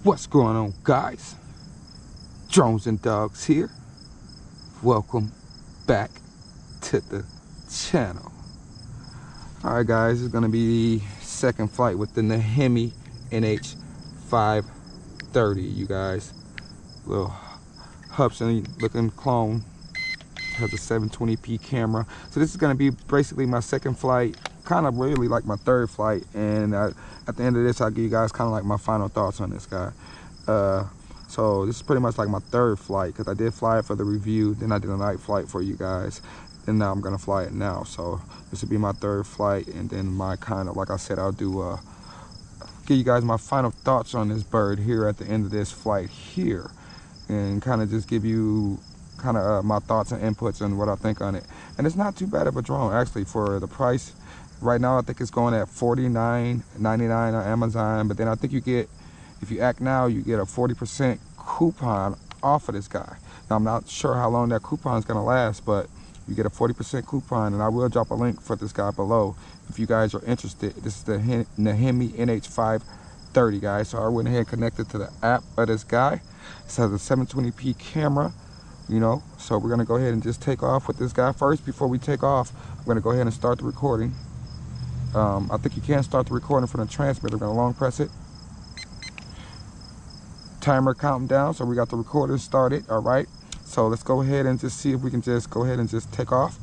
What's going on, guys? Drones and Dogs here. Welcome back to the channel. Alright guys, it's gonna be the second flight with the Neheme NH530, you guys. Little Hubson looking clone. Has a 720p camera. So this is gonna be basically my second flight, kind of really like my third flight, and at the end of this I'll give you guys kind of like my final thoughts on this guy. So this is pretty much like my third flight, because I did fly it for the review, then I did a night flight for you guys, and now I'm gonna fly it now. So this will be my third flight, and then my kind of, like I said, I'll do give you guys my final thoughts on this bird here at the end of this flight here, and kind of just give you kind of my thoughts and inputs and what I think on it. And it's not too bad of a drone actually for the price. Right now I think it's going at $49.99 on Amazon, but then I think you get, if you act now, you get a 40% coupon off of this guy. Now I'm not sure how long that coupon is going to last, but you get a 40% coupon, and I will drop a link for this guy below if you guys are interested. This is the Neheme NH530, guys. So I went ahead and connected to the app of this guy. This has a 720p camera, you know, so we're gonna go ahead and just take off with this guy. First, before we take off, I'm gonna go ahead and start the recording. I think you can start the recording from the transmitter. I'm gonna long press it. Timer counting down, so we got the recording started. All right, so let's go ahead and just see if we can just go ahead and just take off.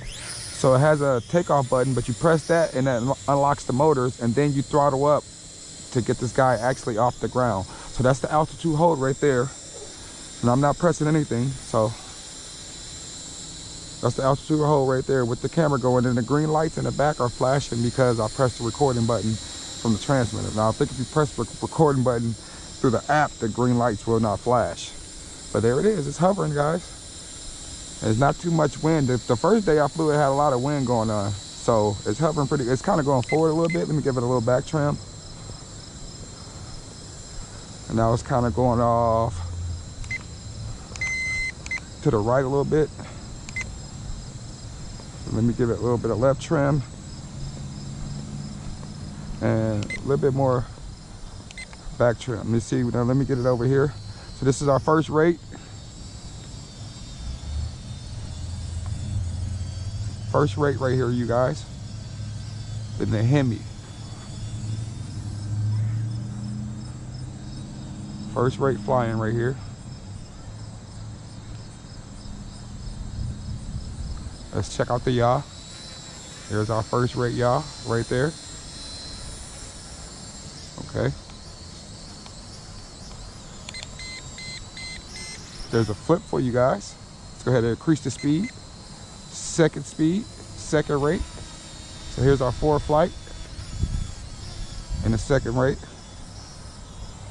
So it has a takeoff button, but you press that and that unlocks the motors, and then you throttle up to get this guy actually off the ground. So that's the altitude hold right there. And I'm not pressing anything, so that's the altitude hold right there with the camera going, and the green lights in the back are flashing because I pressed the recording button from the transmitter. Now I think if you press the recording button through the app, the green lights will not flash. But there it is, it's hovering, guys. There's not too much wind. The first day I flew, it had a lot of wind going on. So it's hovering pretty, it's kind of going forward a little bit. Let me give it a little back trim. And now it's kind of going off to the right a little bit. So let me give it a little bit of left trim and a little bit more back trim. Let me see, now let me get it over here. So this is our first rate. First rate right here, you guys. The Neheme. First rate flying right here. Let's check out the yaw. There's our first rate yaw right there. Okay. There's a flip for you guys. Let's go ahead and increase the speed. Second speed, second rate. So here's our fourth flight in the second rate.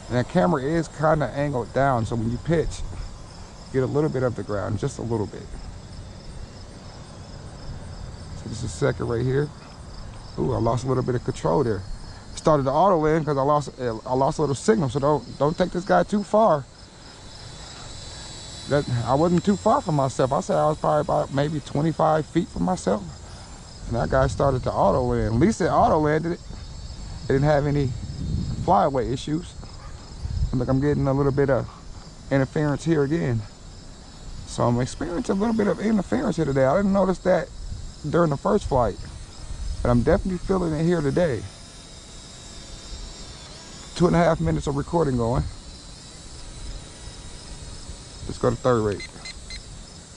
And that camera is kind of angled down, so when you pitch, you get a little bit of the ground, just a little bit. So this is second right here. Ooh, I lost a little bit of control there. Started the auto land because I lost a little signal, so don't take this guy too far. I wasn't too far from myself. I said I was probably about maybe 25 feet from myself. And that guy started to auto land. At least it auto landed it. It didn't have any flyaway issues. And look, I'm getting a little bit of interference here again. So I'm experiencing a little bit of interference here today. I didn't notice that during the first flight, but I'm definitely feeling it here today. 2.5 minutes of recording going. Let's go to third rate.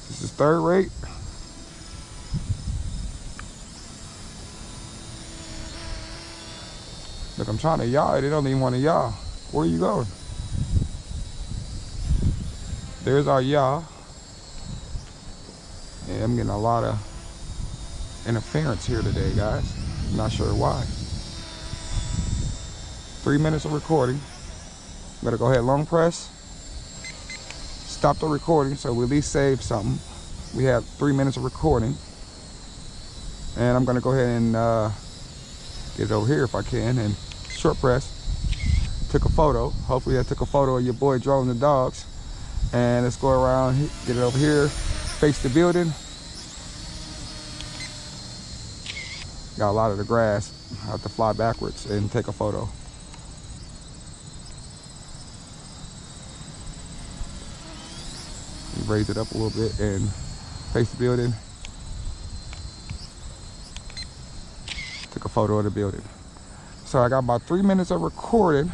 This is third rate. Look, I'm trying to yaw it. It don't even want to yaw. Where are you going? There's our yaw. And I'm getting a lot of interference here today, guys. I'm not sure why. 3 minutes of recording. I'm gonna go ahead and long press. Stop the recording so we at least save something. We have 3 minutes of recording. And I'm gonna go ahead and get it over here if I can, and short press. Took a photo. Hopefully I took a photo of your boy Drones and Dogs. And let's go around, get it over here, face the building. Got a lot of the grass. I have to fly backwards and take a photo. raise it up a little bit and face the building. Took a photo of the building. So I got about 3 minutes of recording.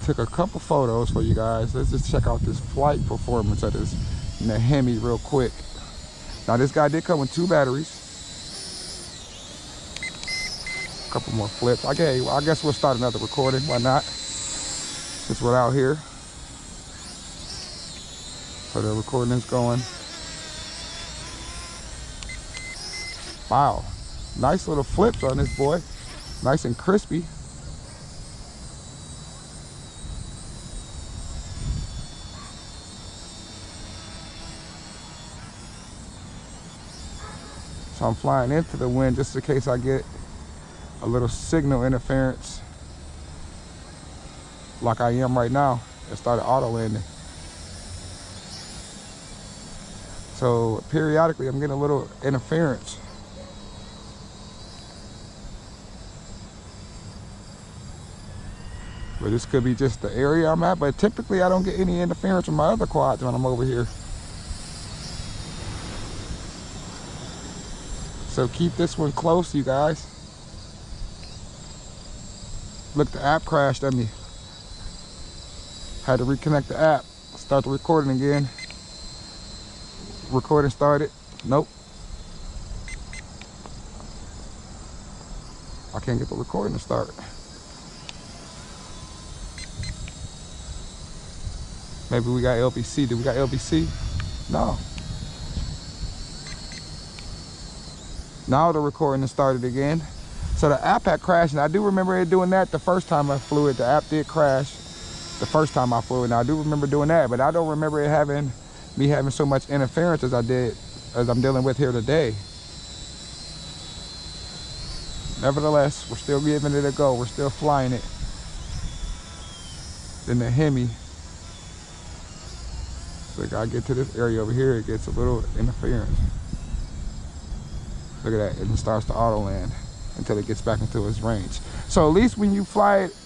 Took a couple photos for you guys. Let's just check out this flight performance of this Neheme real quick. Now this guy did come with 2 batteries. A couple more flips. Okay, well, I guess we'll start another recording. Why not? Since we're out here. So the recording is going. Wow. Nice little flips on this boy. Nice and crispy. So I'm flying into the wind just in case I get a little signal interference like I am right now. It started auto landing. So periodically I'm getting a little interference. But this could be just the area I'm at, but typically I don't get any interference from my other quads when I'm over here. So keep this one close, you guys. Look, the app crashed on me. Had to reconnect the app, start the recording again. Recording started. Nope. I can't get the recording to start. Maybe we got LBC. Did we got LBC? No. Now the recording has started again. So the app had crashed, and I do remember it doing that the first time I flew it. The app did crash the first time I flew it. Now I do remember doing that, but I don't remember it having so much interference as I'm dealing with here today. Nevertheless, we're still giving it a go. We're still flying it. Then the Neheme. So I get to this area over here, it gets a little interference. Look at that, it starts to auto land until it gets back into its range. So at least when you fly it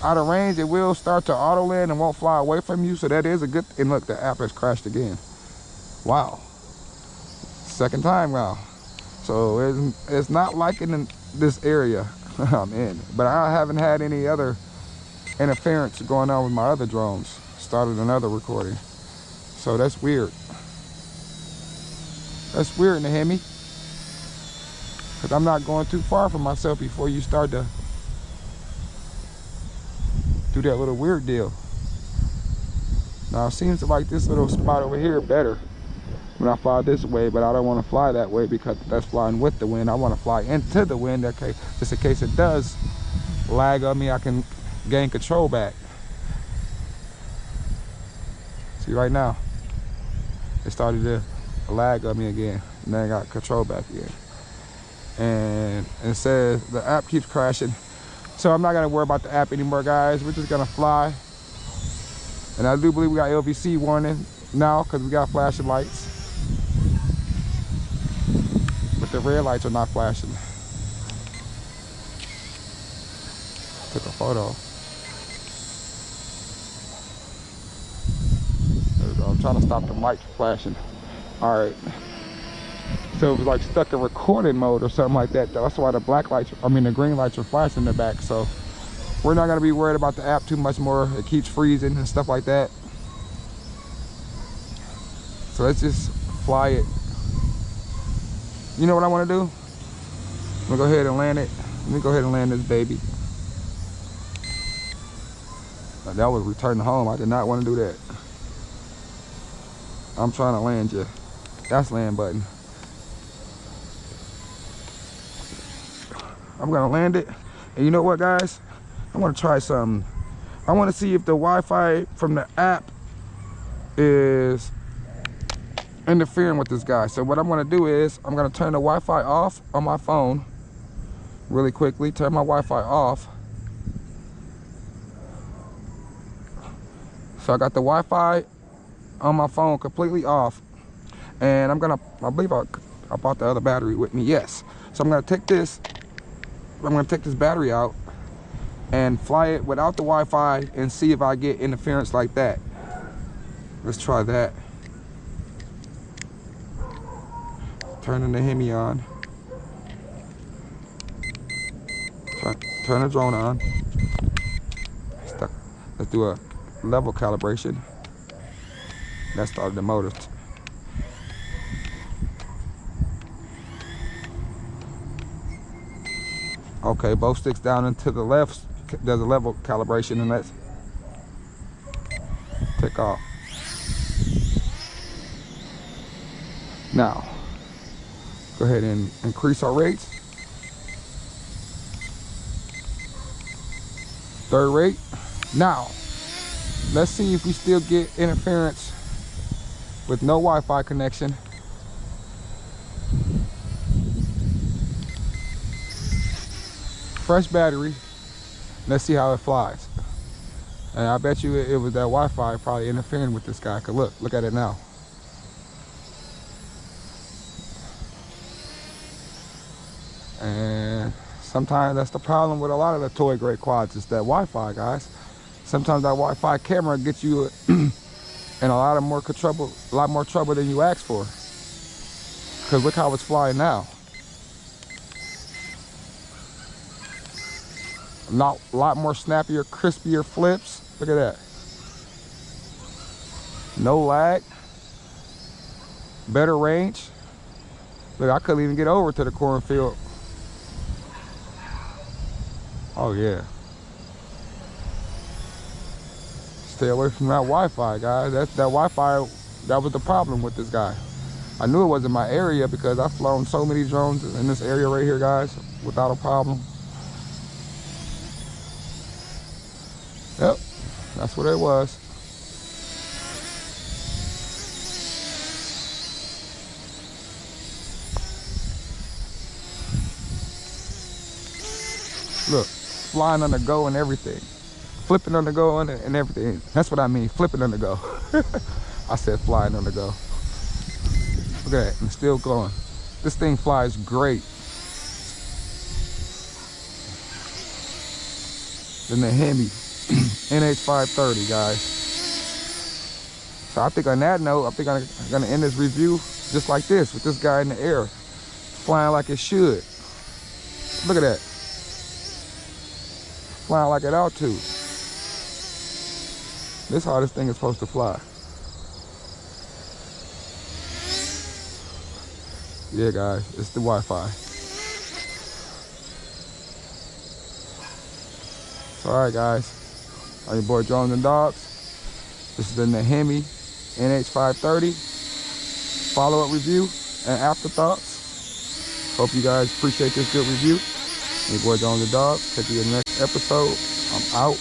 out of range, it will start to auto land and won't fly away from you. So that is a good, and look, the app has crashed again. Wow, second time now. So it's not like in this area I'm in, but I haven't had any other interference going on with my other drones. Started another recording. So that's weird. That's weird, Neheme. Because I'm not going too far from myself before you start to do that little weird deal. Now it seems like this little spot over here better when I fly this way, but I don't want to fly that way because that's flying with the wind. I want to fly into the wind, okay, just in case it does lag on me, I can gain control back. See right now, it started to lag on me again, and then I got control back again. And it says the app keeps crashing. So I'm not gonna worry about the app anymore, guys. We're just gonna fly. And I do believe we got LVC warning now because we got flashing lights. But the red lights are not flashing. Took a photo. There we go. I'm trying to stop the lights flashing. All right. So it was like stuck in recording mode or something like that. That's why the the green lights are flashing in the back. So we're not gonna be worried about the app too much more. It keeps freezing and stuff like that. So let's just fly it. You know what I wanna do? I'm gonna go ahead and land it. Let me go ahead and land this baby. Now, that was returning home. I did not wanna do that. I'm trying to land you. That's land button. I'm gonna land it, and you know what, guys? I want to try something. I want to see if the Wi-Fi from the app is interfering with this guy. So what I'm gonna do is I'm gonna turn the Wi-Fi off on my phone really quickly. Turn my Wi-Fi off. So I got the Wi-Fi on my phone completely off, and I believe I brought the other battery with me. Yes. So I'm gonna take this battery out and fly it without the Wi-Fi and see if I get interference like that. Let's try that. Turn the Neheme on. Turn the drone on. Let's do a level calibration. That started the motor. Okay, both sticks down and to the left does a level calibration, and let's take off. Now, go ahead and increase our rates. Third rate. Now, let's see if we still get interference with no Wi-Fi connection. Fresh battery. Let's see how it flies. And I bet you it was that Wi-Fi probably interfering with this guy. Cause look at it now. And sometimes that's the problem with a lot of the toy grade quads, is that Wi-Fi, guys. Sometimes that Wi-Fi camera gets you in a lot more trouble than you asked for. Cause look how it's flying now. A lot more snappier, crispier flips. Look at that. No lag. Better range. Look, I couldn't even get over to the cornfield. Oh yeah. Stay away from that Wi-Fi, guys. That Wi-Fi, that was the problem with this guy. I knew it wasn't my area because I've flown so many drones in this area right here, guys, without a problem. Yep, that's what it was. Look, flying on the go and everything. Flipping on the go and everything. That's what I mean, flipping on the go. I said flying on the go. Look at that, I'm still going. This thing flies great. The Neheme NH530, guys. So I think on that note, I think I'm gonna end this review just like this, with this guy in the air, flying like it should. Look at that. Flying like at altitude. This is how this thing is supposed to fly. Yeah, guys, it's the Wi-Fi. Alright, guys. I'm your boy Drones and Dogs. This is the Neheme NH530 follow-up review and afterthoughts. Hope you guys appreciate this good review. Your boy Drones and Dogs. Catch you in the next episode. I'm out.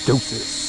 Deuces.